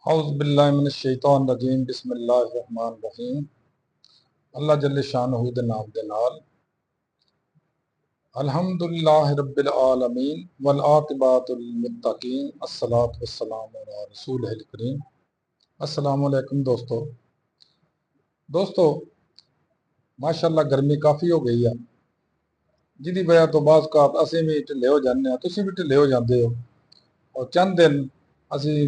औज़ुबिल्लाहिमिनश्शैतानिर्रजीम बिस्मिल्लाहिर्रहमानिर्रहीम। अल्लाह जल्ले शानहू दे नाम दे नाल अल्हम्दुलिल्लाहि रब्बिल आलमीन वल आक़िबातु लिल मुत्तक़ीन अस्सलातु वस्सलामु अला रसूलिहिल करीम। अस्सलामु अलैकुम दोस्तों माशाअल्लाह गर्मी काफ़ी हो गई है, जिहदी वजह तो बाज़ औक़ात असीं भी ढिले हो जाते, तुसीं भी ढिले हो जाते हो। और चंद दिन असीं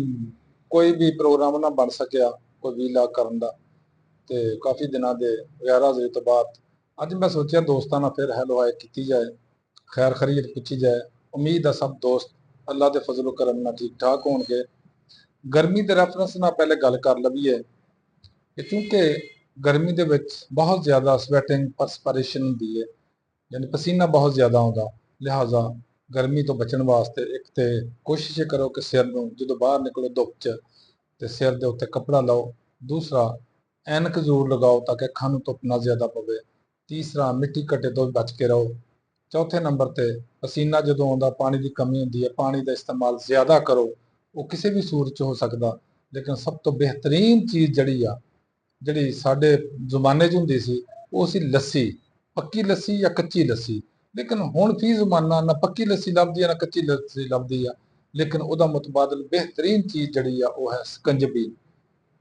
कोई भी प्रोग्राम ना बन सकिया कोई वीला करन दा, ते काफ़ी दिनों के गैर हाज़री तो बाद अज मैं सोचा दोस्तों ना फिर हैलो हाय की जाए, खैर खरीद पूछी जाए। उम्मीद है सब दोस्त अल्लाह के फजलो करम नाल ठीक ठाक होणगे। गर्मी के रेफरेंस ना पहले गल कर लवीए कि चूंकि गर्मी दे विच बहुत ज़्यादा स्वेटिंग परस्पिरेशन होंदी है, यानी पसीना बहुत ज़्यादा आता, लिहाजा गर्मी तो बचने वास्ते एक तो कोशिश करो कि सिर में जो बाहर निकलो धुप च तो सिर के उत्ते कपड़ा लाओ। दूसरा ऐनक जरूर लगाओ ताकि अखां नूं धुप ना ज़्यादा पवे। तीसरा मिट्टी घट्टे तो भी बच के रहो। चौथे नंबर ते पसीना जो आता पानी की कमी होंदी है, पानी का इस्तेमाल ज़्यादा करो। वो किसी भी सूरत हो सकता, लेकिन सब तो बेहतरीन चीज़ जिहड़ी साडे ज़माने च हुंदी सी वो सी लस्सी, पक्की लस्सी या कच्ची लस्सी। लेकिन हुण फी ज़माना ना पक्की लस्सी लभदी है ना कच्ची लस्सी लभदी है, लेकिन उहदा मुतबादल बेहतरीन चीज़ जिहड़ी आ वो है सकंजबी,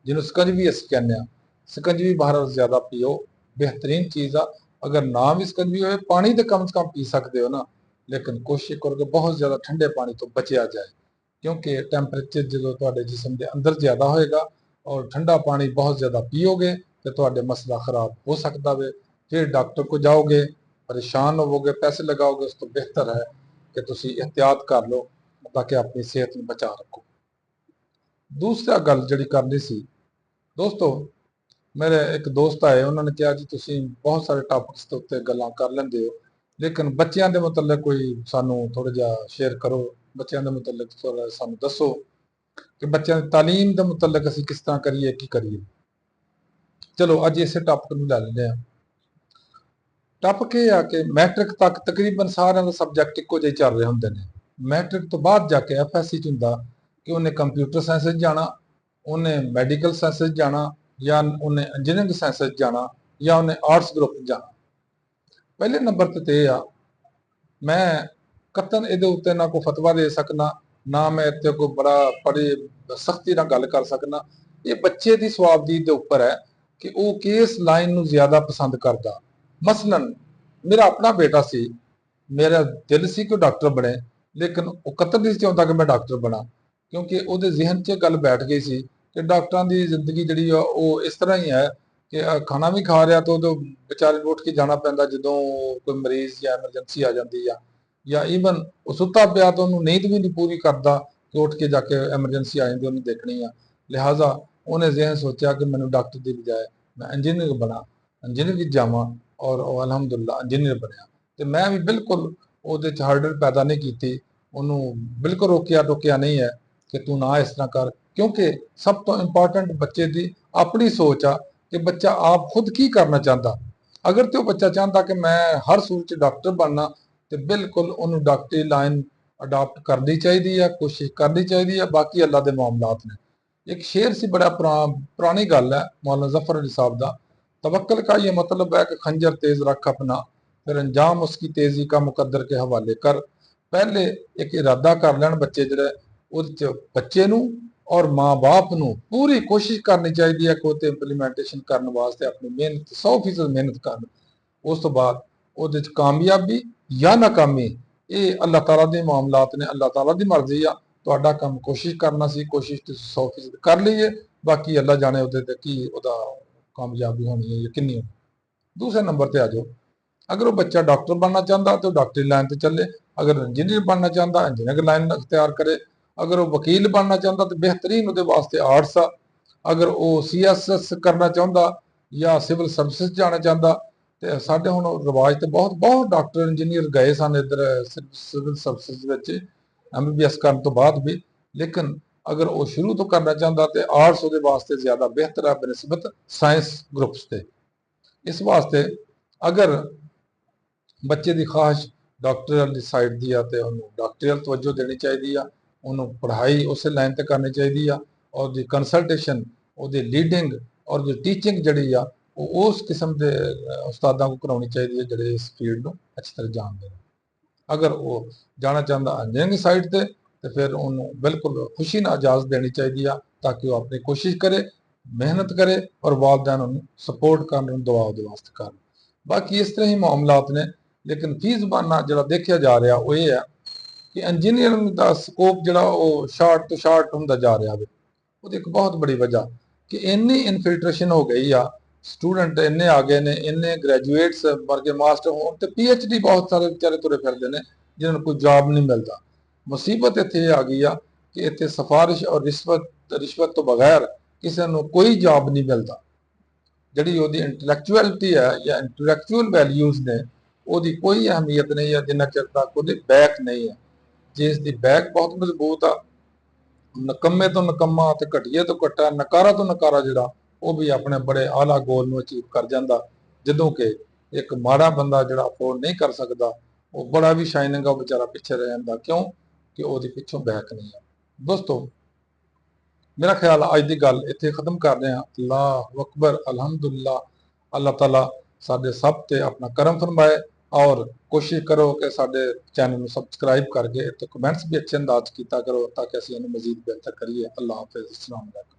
जिन्होंने सकंजवी असीं कहने आ। सकंजवी बाहर ज़्यादा पियो, बेहतरीन चीज़ आ। अगर ना भी सकंजवी हो पानी तो कम से कम पी सकते हो ना, लेकिन कोशिश करो कि बहुत ज़्यादा ठंडे पानी तो बचिया जाए, क्योंकि टैंपरेचर जो तुहाडे जिस्म के अंदर ज़्यादा होएगा और ठंडा पानी बहुत ज़्यादा पियोगे तो तुहाडे मसला खराब हो सकता है। फिर डॉक्टर को जाओगे, परेशान होवोगे, पैसे लगाओगे। उस तो बेहतर है कि तुसीं एहतियात कर लो ताकि अपनी सेहत में बचा रखो। दूसरा गल जिहड़ी करनी सी दोस्तों, मेरे एक दोस्त आए, उन्होंने कहा जी तुसीं बहुत सारे टॉपिक्स के उत्ते गल्लां कर लैंदे हो, लेकिन बच्चों के मुतलक कोई सानू थोड़ा जिहा शेयर करो, बच्चों के मुतलक थोड़ा सानू दसो कि बच्चों की तालीम के मुतलक असीं किस तरह करिए की करिए। चलो अज इस टॉपिक नूं लै लैंदे आ। टॉपिक यह है कि मैट्रिक तक तकरीबन सारे सबजैक्ट इक्को जिहे चल रहे होंदे ने। मैट्रिक तो बाद जाके FSC च हुंदा कि उन्हें कंप्यूटर साइंस जाना, उन्हें मैडिकल साइंस जाना, या उन्हें इंजीनियरिंग साइंस जाना, या उन्हें आर्ट्स ग्रुप जाना। पहले नंबर ते यह आ, मैं कतन इहदे उत्ते ना कोई फतवा दे सकना, ना मैं इत्ते कोई बड़ा बड़ी सख्ती नाल गल कर सकना। ये बच्चे की स्वाबदीद दे उपर है कि वो किस लाइन नूं ज़्यादा पसंद करदा। मसलन मेरा अपना बेटा सी, मेरा दिल सी कि डॉक्टर बने, लेकिन वो कतन नहीं चाहता कि मैं डॉक्टर बना, क्योंकि उसके जहन च गल बैठ गई सी कि डॉक्टरां दी जिंदगी जिहड़ी आ वो इस तरह ही है कि खाना भी खा रहा तो बेचारे ਨੂੰ ਉੱਠ के जाना पैंदा ਜਦੋਂ कोई मरीज़ या एमरजेंसी आ जाती है, या ईवन वो सुता पिया तो उन्होंने नींद भी नहीं पूरी करता कि उठ के जाके एमरजेंसी आ जाती उन्हें देखनी है। लिहाजा उन्हें जहन सोचा कि मैंने डॉक्टर की बजाय मैं इंजीनियर बना, इंजीनियर जावां, और अलहमदुल्ला इंजीनियर बनया। तो मैं भी बिल्कुल ਉਹਦੇ 'ਚ हर्डल पैदा नहीं की, उन्होंने बिल्कुल रोकिया टोकिया नहीं है कि तू ना इस तरह कर, क्योंकि सब तो इंपॉर्टेंट बच्चे की अपनी सोच आ कि बच्चा आप खुद की करना चाहता। अगर तो बच्चा चाहता कि मैं हर सूरत डॉक्टर बनना, तो बिल्कुल उन्होंने डॉक्टरी लाइन अडॉप्ट करनी चाहिए, कोशिश करनी चाहिए। बाकी अल्लाह के मामलात ने। एक शेर से बड़ा पुरानी गल है मौलाना जफर अली साहब का, तवक्कल का ये मतलब है कि खंजर तेज रख अपना, फिर अंजाम उसकी तेजी का मुकद्दर के हवाले कर। पहले एक इरादा कर लैन बच्चे जिहड़े, उहदे च बच्चे नूं और माँ बाप नूं पूरी कोशिश करनी चाहिए कि उहते इंप्लीमेंटेशन करने वास्ते अपनी मेहनत 100% मेहनत करन। उस तो बाद उहदे च कामयाबी या नाकामी ये अल्लाह ताला दे मामलात ने, अल्लाह ताला दी मर्जी आ। तुहाडा काम कोशिश करना सी, कोशिश तो 100% कर लीए, बाकी अल्लाह जाने उहदे ते की उहदा कामयाबी होनी है या किन्नी होनी। दूसरे नंबर ते आ जाओ, अगर वो बच्चा डॉक्टर बनना चाहता तो डॉक्टरी लाइन पर चले, अगर इंजीनियर बनना चाहता इंजीनियरिंग लाइन अख्तियार करे, अगर वो वकील बनना चाहता तो बेहतरीन उहदे वास्ते आर्ट्स आ, अगर वो CSS करना चाहता या सिविल सर्विसिज जाना चाहता तो साढ़े हुण रिवाज तो बहुत बहुत डॉक्टर इंजीनियर गए सन इधर सिविल सर्विसिज MBBS करने तो बाद भी। लेकिन अगर वो शुरू तो करना चाहता तो आर्ट्स उहदे वास्ते ज़्यादा बेहतर है बनस्बत साइंस ग्रुप्स से। इस वास्ते अगर बच्चे की ख्वाहिश डॉक्टर वाली साइड की आ तो उन्होंने डॉक्टरी वाल तवज्जो देनी चाहिए आ, उन्होंने पढ़ाई उस लाइन पर करनी चाहिए आ। ਉਹਦੀ ਕੰਸਲਟੇਸ਼ਨ, ਉਹਦੀ ਲੀਡਿੰਗ ਔਰ ਜੋ ਟੀਚਿੰਗ ਜਿਹੜੀ ਆ ਉਹ ਉਸ ਕਿਸਮ ਦੇ ਉਸਤਾਦਾਂ को ਕਰਾਉਣੀ ਚਾਹੀਦੀ ਹੈ ਜਿਹੜੇ ਇਸ ਫੀਲਡ ਨੂੰ ਅੱਛੀ ਤਰ੍ਹਾਂ ਜਾਣਦੇ ਨੇ। ਅਗਰ ਉਹ ਜਾਣਾ ਚਾਹੁੰਦਾ ਇੰਜੀਨੀਅਰਿੰਗ ਸਾਈਡ ਤੇ ਫਿਰ ਉਹਨੂੰ ਬਿਲਕੁਲ ਖੁਸ਼ੀ ਨਾਲ ਇਜਾਜ਼ਤ ਦੇਣੀ ਚਾਹੀਦੀ ਆ, ਤਾਂ ਕਿ ਉਹ ਆਪਣੀ ਕੋਸ਼ਿਸ਼ ਕਰੇ, ਮਿਹਨਤ ਕਰੇ ਔਰ ਵਾਲਿदैन ਉਹਨੂੰ ਸਪੋਰਟ ਕਰਨ, ਉਹਨੂੰ ਦੁਆ ਦੇ ਵਾਸਤੇ ਕਰਨ। ਬਾਕੀ ਇਸ ਤਰ੍ਹਾਂ ਹੀ ਮਾਮਲਾਤ ਨੇ, ਲੇਕਿਨ ਫੀ ਜ਼ਬਾਨਾ ਜਿਹੜਾ ਦੇਖਿਆ ਜਾ ਰਿਹਾ ਉਹ ਇਹ ਹੈ ਕਿ ਇੰਜੀਨੀਅਰਿੰਗ ਦਾ ਸਕੋਪ ਜਿਹੜਾ ਉਹ ਸ਼ਾਰਟ ਤੋਂ ਸ਼ਾਰਟ ਹੁੰਦਾ ਜਾ ਰਿਹਾ ਹੈ। ਉਹਦੀ ਇੱਕ ਬਹੁਤ ਬੜੀ ਵਜ੍ਹਾ ਕਿ ਇੰਨੀ ਇਨਫਿਲਟ੍ਰੇਸ਼ਨ ਹੋ ਗਈ ਆ, ਸਟੂਡੈਂਟ ਇੰਨੇ ਆ ਗਏ ਨੇ, ਇੰਨੇ ਗ੍ਰੈਜੂਏਟਸ ਵਰਗੇ ਮਾਸਟਰ ਹੋਣ ਤੇ PhD ਬਹੁਤ ਸਾਰੇ ਵਿਚਾਰੇ ਤੁਰੇ ਫਿਰਦੇ ਨੇ ਜਿਨ੍ਹਾਂ ਨੂੰ ਕੋਈ ਜੌਬ ਨਹੀਂ ਮਿਲਦਾ। ਮੁਸੀਬਤ ਇੱਥੇ ਆ ਗਈ ਆ ਕਿ ਇੱਥੇ ਸਿਫਾਰਿਸ਼ ਔਰ ਰਿਸ਼ਵਤ ਤੋਂ ਬਗੈਰ ਕਿਸੇ ਨੂੰ ਕੋਈ ਜੌਬ ਨਹੀਂ ਮਿਲਦਾ। ਜਿਹੜੀ ਉਹਦੀ ਇੰਟੈਲੈਕਚੁਅਲਿਟੀ ਹੈ ਜਾਂ ਇੰਟੈਲੈਕਚੁਅਲ ਵੈਲਿਊਜ਼ ਨੇ ਉਹਦੀ ਕੋਈ ਅਹਿਮੀਅਤ ਨਹੀਂ ਹੈ ਜਿੰਨਾ ਚਿਰ ਤੱਕ ਉਹਦੇ ਬੈਕ ਨਹੀਂ ਹੈ। ਜੇ ਇਸ ਦੀ ਬੈਕ ਬਹੁਤ ਮਜ਼ਬੂਤ ਆ, ਨਕੰਮੇ ਤੋਂ ਨਕੰਮਾ ਤੇ ਘਟੀਏ ਤੋਂ ਘਟਾ, ਨਕਾਰਾ ਤੋਂ ਨਕਾਰਾ ਜਿਹੜਾ ਉਹ ਵੀ ਆਪਣੇ ਬੜੇ ਆਲਾ ਗੋਲ ਨੂੰ ਅਚੀਵ ਕਰ ਜਾਂਦਾ, ਜਦੋਂ ਕਿ ਇੱਕ ਮਾੜਾ ਬੰਦਾ ਜਿਹੜਾ ਅਫੋਰਡ ਨਹੀਂ ਕਰ ਸਕਦਾ ਉਹ ਬੜਾ ਵੀ ਸ਼ਾਈਨਿੰਗ ਆ ਵਿਚਾਰਾ ਪਿੱਛੇ ਰਹਿ ਜਾਂਦਾ। ਕਿਉਂ ਕਿ ਉਹਦੇ ਪਿੱਛੋਂ ਬੈਕ ਨਹੀਂ ਹੈ। ਦੋਸਤੋ, मेरा ख्याल अज की गल इत्थे खत्म कर रहे हैं। अल्लाह अकबर, अलहमदुलिल्लाह। अल्लाह ताला साडे सब ते अपना करम फरमाए और कोशिश करो कि साडे चैनल में सबसक्राइब करके तो कमेंट्स भी अच्छे अंदाज किया करो ताकि असीं इहनूं मजीद बेहतर करिए। अल्लाह हाफिज़, अस्सलाम वालेकुम।